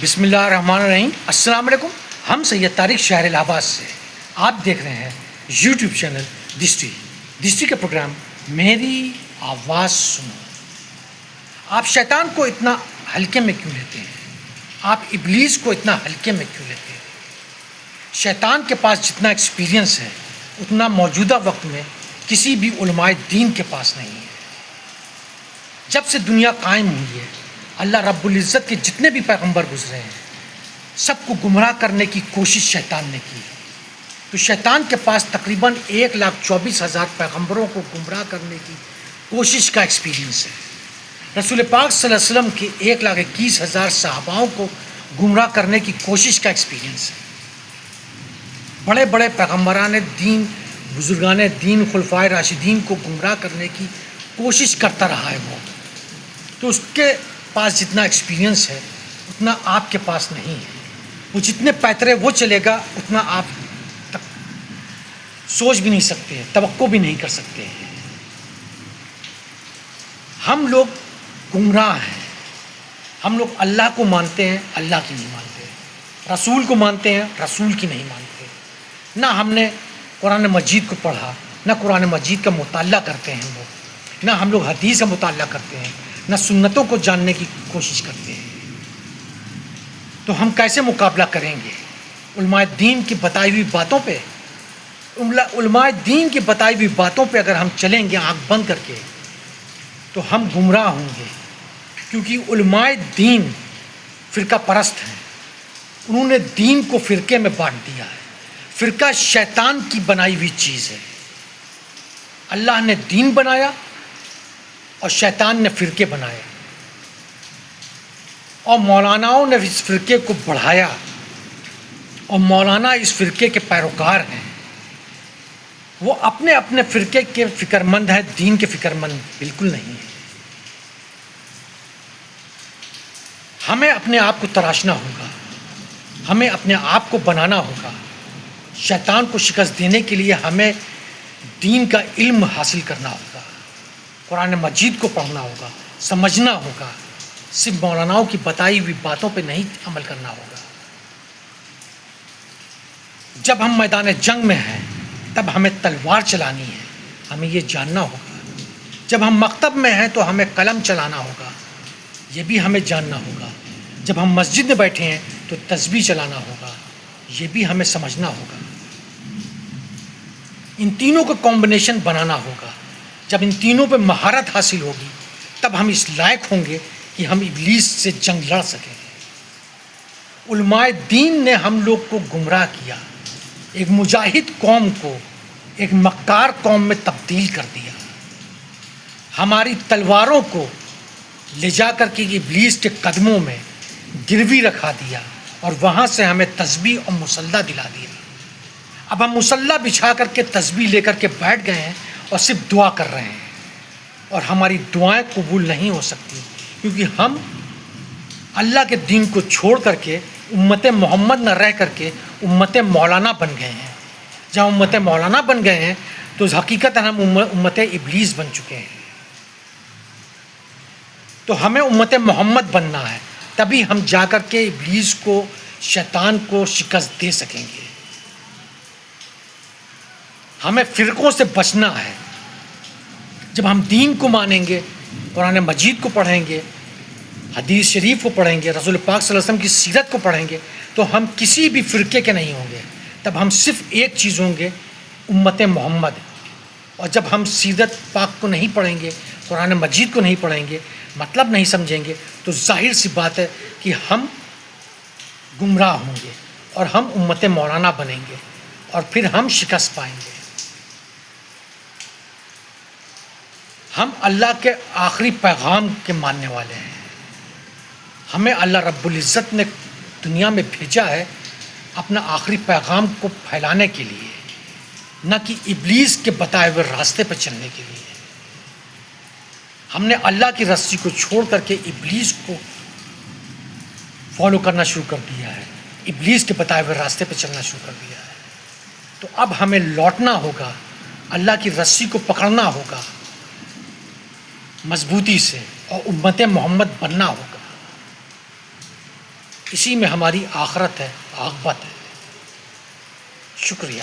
بسم اللہ الرحمن الرحیم. السلام علیکم. ہم سید طارق شہر الہ آباد سے. آپ دیکھ رہے ہیں یوٹیوب چینل دسٹری کے پروگرام میری آواز سنو. آپ شیطان کو اتنا ہلکے میں کیوں لیتے ہیں؟ آپ ابلیس کو اتنا ہلکے میں کیوں لیتے ہیں؟ شیطان کے پاس جتنا ایکسپیرینس ہے اتنا موجودہ وقت میں کسی بھی علماء دین کے پاس نہیں ہے. جب سے دنیا قائم ہوئی ہے اللہ رب العزت کے جتنے بھی پیغمبر گزرے ہیں سب کو گمراہ کرنے کی کوشش شیطان نے کی. تو شیطان کے پاس تقریباً 1,24,000 پیغمبروں کو گمراہ کرنے کی کوشش کا ایکسپیرینس ہے. رسول پاک صلی اللہ علیہ وسلم کے 1,21,000 صحاباؤں کو گمراہ کرنے کی کوشش کا ایکسپیرینس ہے. بڑے بڑے پیغمبران دین، بزرگان دین، خلفائے راشدین کو گمراہ کرنے کی کوشش کرتا رہا ہے وہ. تو اس کے پاس جتنا ایکسپیرینس ہے اتنا آپ کے پاس نہیں ہے. وہ جتنے پیترے وہ چلے گا اتنا آپ تک سوچ بھی نہیں سکتے ہیں، توقع بھی نہیں کر سکتے ہیں. ہم لوگ گمراہ ہیں. ہم لوگ اللہ کو مانتے ہیں، اللہ کی نہیں مانتے. رسول کو مانتے ہیں، رسول کی نہیں مانتے. نہ ہم نے قرآن مجید کو پڑھا، نہ قرآن مجید کا مطالعہ کرتے ہیں وہ، نہ ہم لوگ حدیث کا مطالعہ کرتے ہیں، نہ سنتوں کو جاننے کی کوشش کرتے ہیں. تو ہم کیسے مقابلہ کریں گے علماء دین کی بتائی ہوئی باتوں پہ؟ علماء دین کی بتائی ہوئی باتوں پہ اگر ہم چلیں گے آنکھ بند کر کے تو ہم گمراہ ہوں گے. کیونکہ علماء دین فرقہ پرست ہیں. انہوں نے دین کو فرقے میں بانٹ دیا ہے. فرقہ شیطان کی بنائی ہوئی چیز ہے. اللہ نے دین بنایا اور شیطان نے فرقے بنائے، اور مولاناؤں نے اس فرقے کو بڑھایا، اور مولانا اس فرقے کے پیروکار ہیں. وہ اپنے اپنے فرقے کے فکر مند ہیں، دین کے فکر مند بالکل نہیں ہیں. ہمیں اپنے آپ کو تراشنا ہوگا، ہمیں اپنے آپ کو بنانا ہوگا. شیطان کو شکست دینے کے لیے ہمیں دین کا علم حاصل کرنا ہوگا، قرآن مجید کو پڑھنا ہوگا، سمجھنا ہوگا. صرف مولاناؤں کی بتائی ہوئی باتوں پہ نہیں عمل کرنا ہوگا. جب ہم میدان جنگ میں ہیں تب ہمیں تلوار چلانی ہے، ہمیں یہ جاننا ہوگا. جب ہم مکتب میں ہیں تو ہمیں قلم چلانا ہوگا، یہ بھی ہمیں جاننا ہوگا. جب ہم مسجد میں بیٹھے ہیں تو تسبیح چلانا ہوگا، یہ بھی ہمیں سمجھنا ہوگا. ان تینوں کا کمبینیشن بنانا ہوگا. جب ان تینوں پہ مہارت حاصل ہوگی تب ہم اس لائق ہوں گے کہ ہم ابلیس سے جنگ لڑ سکیں. علماء دین نے ہم لوگ کو گمراہ کیا، ایک مجاہد قوم کو ایک مکار قوم میں تبدیل کر دیا. ہماری تلواروں کو لے جا کر کے ابلیس کے قدموں میں گروی رکھا دیا اور وہاں سے ہمیں تسبیح اور مسلح دلا دیا. اب ہم مسلح بچھا کر کے تسبیح لے کر کے بیٹھ گئے ہیں اور صرف دعا کر رہے ہیں، اور ہماری دعائیں قبول نہیں ہو سکتی کیونکہ ہم اللہ کے دین کو چھوڑ کر کے امت محمد نہ رہ کر کے امت مولانا بن گئے ہیں. جب امت مولانا بن گئے ہیں تو حقیقت ہم امت ابلیس بن چکے ہیں. تو ہمیں امت محمد بننا ہے، تبھی ہم جا کر کے ابلیس کو، شیطان کو شکست دے سکیں گے. ہمیں فرقوں سے بچنا ہے. جب ہم دین کو مانیں گے، قرآن مجید کو پڑھیں گے، حدیث شریف کو پڑھیں گے، رسول پاک صلی اللہ علیہ وسلم کی سیرت کو پڑھیں گے، تو ہم کسی بھی فرقے کے نہیں ہوں گے. تب ہم صرف ایک چیز ہوں گے، امت محمد. اور جب ہم سیرت پاک کو نہیں پڑھیں گے، قرآن مجید کو نہیں پڑھیں گے، مطلب نہیں سمجھیں گے، تو ظاہر سی بات ہے کہ ہم گمراہ ہوں گے اور ہم امت مولانا بنیں گے اور پھر ہم شکست پائیں گے. ہم اللہ کے آخری پیغام کے ماننے والے ہیں. ہمیں اللہ رب العزت نے دنیا میں بھیجا ہے اپنا آخری پیغام کو پھیلانے کے لیے، نہ کہ ابلیس کے بتائے ہوئے راستے پر چلنے کے لیے. ہم نے اللہ کی رسی کو چھوڑ کر کے ابلیس کو فالو کرنا شروع کر دیا ہے، ابلیس کے بتائے ہوئے راستے پہ چلنا شروع کر دیا ہے. تو اب ہمیں لوٹنا ہوگا، اللہ کی رسی کو پکڑنا ہوگا مضبوطی سے اور امت محمد بننا ہوگا. اسی میں ہماری آخرت ہے، عاقبت ہے۔ شکریہ۔